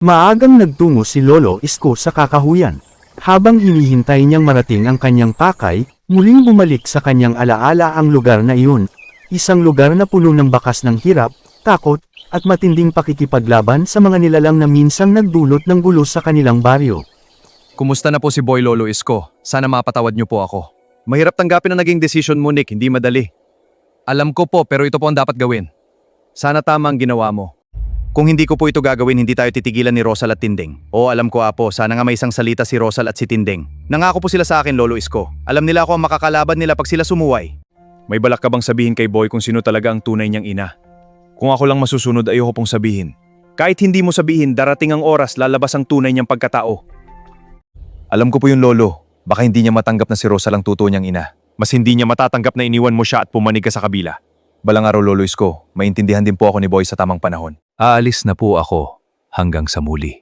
Maagang nagtungo si Lolo Isko sa kakahuyan. Habang hinihintay niyang marating ang kanyang pakay, muling bumalik sa kanyang alaala ang lugar na iyon. Isang lugar na puno ng bakas ng hirap, takot, at matinding pakikipaglaban sa mga nilalang na minsang nagdulot ng gulo sa kanilang baryo. Kumusta na po si Boy Lolo Isko? Sana mapatawad niyo po ako. Mahirap tanggapin ang naging desisyon mo, Nick, hindi madali. Alam ko po, pero ito po ang dapat gawin. Sana tama ang ginawa mo. Kung hindi ko po ito gagawin, hindi tayo titigilan ni Rosal at Tinding. Oo, alam ko Apo, sana nga may isang salita si Rosal at si Tinding. Nangako po sila sa akin, Lolo Isko. Alam nila ako ang makakalaban nila pag sila sumuway. May balak ka bang sabihin kay Boy kung sino talaga ang tunay niyang ina? Kung ako lang masusunod, ayoko pong sabihin. Kahit hindi mo sabihin, darating ang oras, lalabas ang tunay niyang pagkatao. Alam ko po yung Lolo, baka hindi niya matanggap na si Rosal ang totoo niyang ina. Mas hindi niya matatanggap na iniwan mo siya at pumanig ka sa kabila. Balang araw, Lolo Isko, maintindihan din po ako ni Boy sa tamang panahon. Aalis na po ako hanggang sa muli.